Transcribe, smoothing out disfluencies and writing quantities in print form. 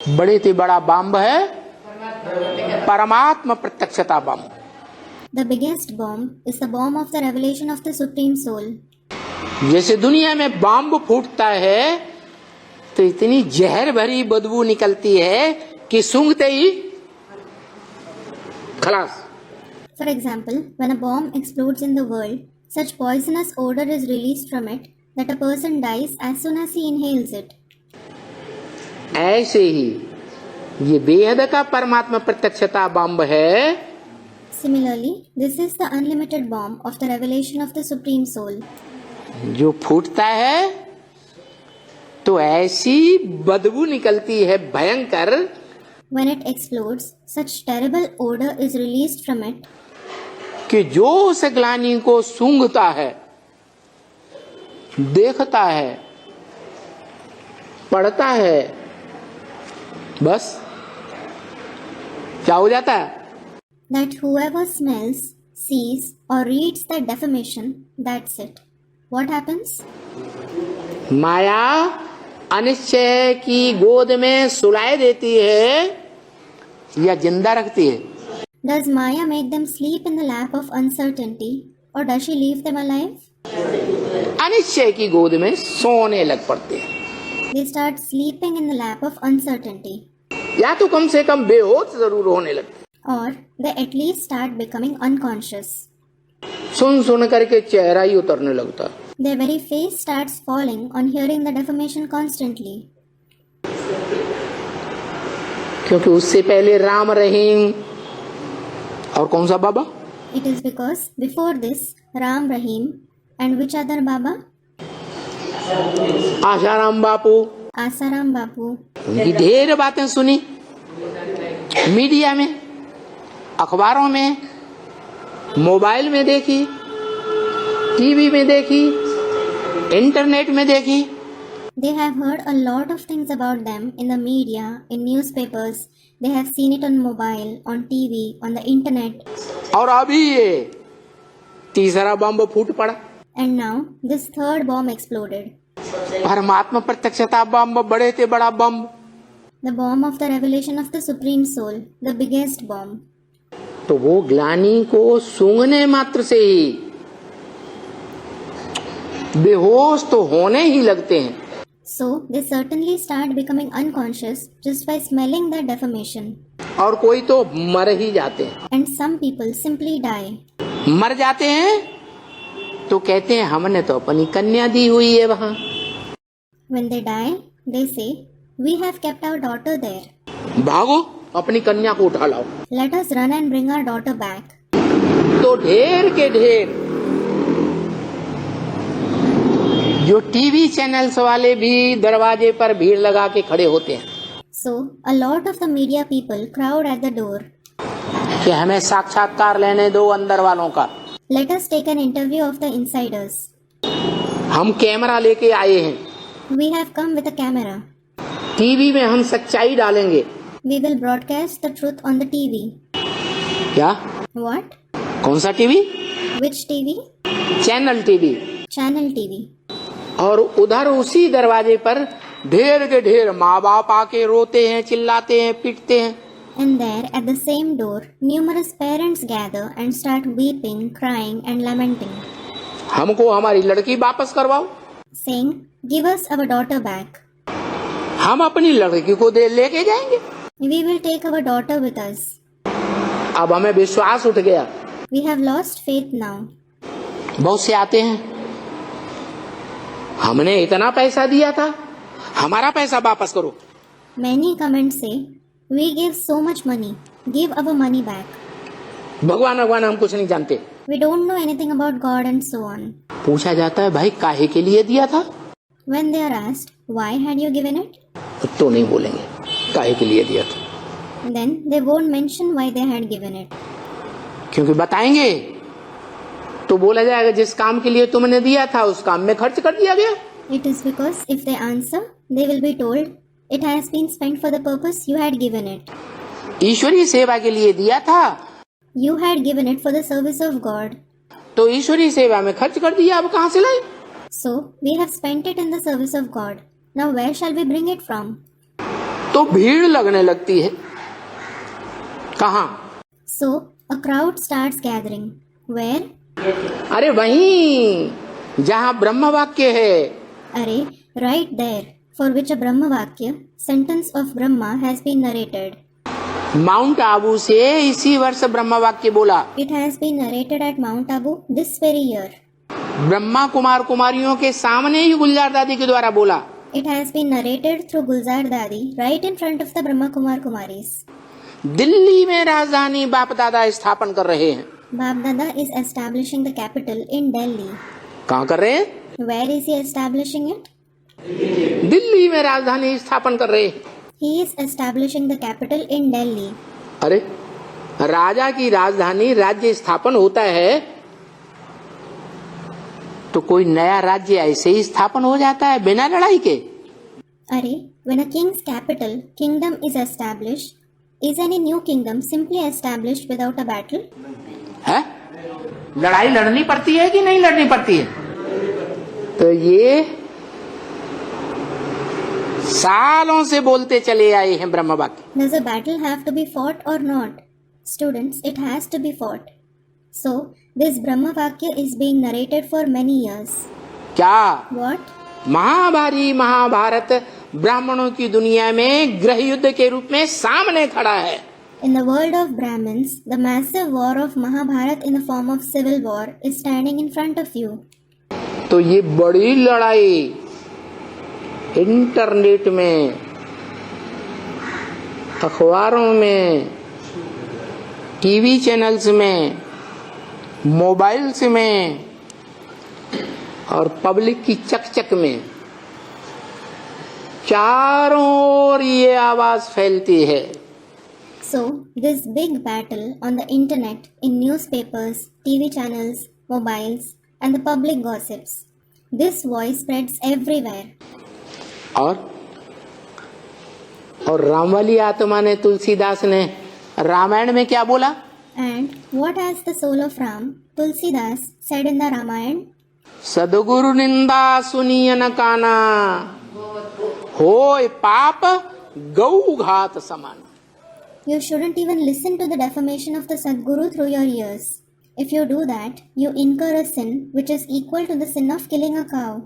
बड़े से बड़ा बम है परमात्मा प्रत्यक्षता बम। The biggest bomb is the bomb of the revelation of the Supreme Soul. जैसे दुनिया में बम फूटता है तो इतनी जहर भरी बदबू निकलती है कि सूंघते ही खलास। For example, when a bomb explodes in the world, such poisonous odor is released from it that a person dies as soon as he inhales it. ऐसे ही ये बेहद का परमात्मा प्रत्यक्षता बम है। Similarly, this is the unlimited bomb of the revelation of the Supreme Soul. जो फूटता है तो ऐसी बदबू निकलती है भयंकर। When it explodes, such terrible odor is released from it कि जो उस ग्लानि को सूंघता है, देखता है, पढ़ता है, बस क्या हो जाता है? that whoever smells, sees or reads the defamation, that's it. What happens? माया अनिश्चय की गोद में सुलाए देती है या जिंदा रखती है? Does Maya make them sleep in the lap of uncertainty or does she leave them alive? Anishchay की गोद में सोने लग पड़ते हैं They start sleeping in the lap of uncertainty, या तो कम से कम बेहोश जरूर होने लगते हैं। or they at least start becoming unconscious. सुन सुन करके चेहरा ही उतरने लगता है। Their very face starts falling on hearing the defamation constantly. क्योंकि उससे पहले राम रहीम और कौन सा बाबा? It is because before this, Ram Rahim and which other Baba? Asaram Bapu. Asaram Bapu. उनकी ढेर बातें सुनी मीडिया में, अखबारों में, मोबाइल में देखी, टीवी में देखी, इंटरनेट में देखी। They have heard a lot of things about them in the media, in newspapers. They have seen it on mobile, on TV, on the internet. और अभी ये तीसरा बम फूट पड़ा। And now this third bomb exploded. परमात्मा प्रत्यक्षता बम, बड़े से बड़ा बम। The bomb of the revelation of the Supreme Soul, the biggest bomb. तो वो ग्लानि को सूंघने मात्र से ही बेहोश तो होने ही लगते हैं। So they certainly start becoming unconscious just by smelling the defamation. और कोई तो मर ही जाते हैं। And some people simply die. मर जाते हैं तो कहते हैं हमने तो अपनी कन्या दी हुई है वहां। When they die, they say, "We have kept our daughter there. भागो अपनी कन्या को उठा लाओ। Let us run and bring our daughter back." तो ढेर के ढेर जो टीवी चैनल्स वाले भी दरवाजे पर भीड़ लगा के खड़े होते हैं So a lot of the media people crowd at the door. कि हमें साक्षात्कार लेने दो अंदर वालों का। Let us take an interview of the insiders. हम कैमरा लेके आए हैं, We have come with a camera. TV में हम सच्चाई डालेंगे। We will broadcast the truth on the TV. क्या? What? कौन सा TV? Which TV? Channel TV. Channel TV. और उधर उसी दरवाजे पर ढेर के ढेर माँ बाप आके रोते हैं, चिल्लाते हैं, पीटते हैं। And there, at the same door, numerous parents gather and start weeping, crying, and lamenting, हमको हमारी लड़की वापस करवाओ, saying, "Give us our daughter back. हम अपनी लड़की को दे लेके जाएंगे। We will take our daughter with us. अब हमें विश्वास उठ गया। We have lost faith now." बहुत से आते हैं, हमने इतना पैसा दिया था, हमारा पैसा वापस करो। Many come and say, "We gave so much money. Give our money back. भगवान भगवान हम कुछ नहीं जानते। We don't know anything about God," and so on. पूछा जाता है भाई काहे के लिए दिया था? When they are asked, "Why had you given it?" तो नहीं बोलेंगे काहे के लिए दिया था, Then they won't mention why they had given it. क्योंकि बताएंगे तो बोला जाएगा जिस काम के लिए तुमने दिया था उस काम में खर्च कर दिया गया। It is because if they answer, they will be told, "It has been spent for the purpose you had given it. ईश्वरीय सेवा के लिए दिया था You had given it for the service of God. तो ईश्वरीय सेवा में खर्च कर दिया, अब कहाँ से लाए? So we have spent it in the service of God. Now where shall we bring it from?" तो भीड़ लगने लगती है। कहाँ? So, a crowd starts gathering. Where? अरे वहीं जहाँ ब्रह्म वाक्य है। Array, right there, for which a Brahma Vakya, sentence of Brahma, has been narrated. Mount Abu से इसी वर्ष ब्रह्म वाक्य बोला। It has been narrated at Mount Abu this very year. Brahma Kumar कुमारियों के सामने ही गुलजार दादी के द्वारा बोला। It has been narrated through Gulzar Dadi right in front of the Brahma Kumar Kumaris. Delhi में राजधानी बाप दादा स्थापन कर रहे हैं। Bap Dada is establishing the capital in Delhi. कहाँ कर रहे हैं? Where is he establishing it? Delhi में राजधानी स्थापन कर रहे हैं। He is establishing the capital in Delhi. अरे राजा की राजधानी राज्य स्थापन होता है तो कोई नया राज्य ऐसे ही स्थापन हो जाता है बिना लड़ाई के? Array, when a king's capital, kingdom is established, is any new kingdom simply established without a battle? है? लड़ाई लड़नी पड़ती है कि नहीं लड़नी पड़ती है? तो ये सालों से बोलते चले आए हैं ब्रह्म वाक्य। Does a battle have to be fought or not? Students, it has to be fought. So, this Brahma Vakya is being narrated for many years. क्या? What? महाभारी महाभारत ब्राह्मणों की दुनिया में गृह युद्ध के रूप में सामने खड़ा है। In the world of Brahmins, the massive war of Mahabharat in the form of civil war is standing in front of you. तो ये बड़ी लड़ाई इंटरनेट में, अखबारों में, टीवी चैनल्स में, मोबाइल्स में और पब्लिक की चकचक में चारों ओर ये आवाज फैलती है। So, this big battle on the internet, in newspapers, TV channels, mobiles, and the public gossips. This voice spreads everywhere. और रामवाली आत्मा ने, तुलसीदास ने रामायण में क्या बोला? And what has the soul of Ram, Tulsidas, said in the Ramayana? सदगुरु निंदा सुनिय न काना, होय पाप गौ घात समान। You shouldn't even listen to the defamation of the Sadguru through your ears. If you do that, you incur a sin which is equal to the sin of killing a cow.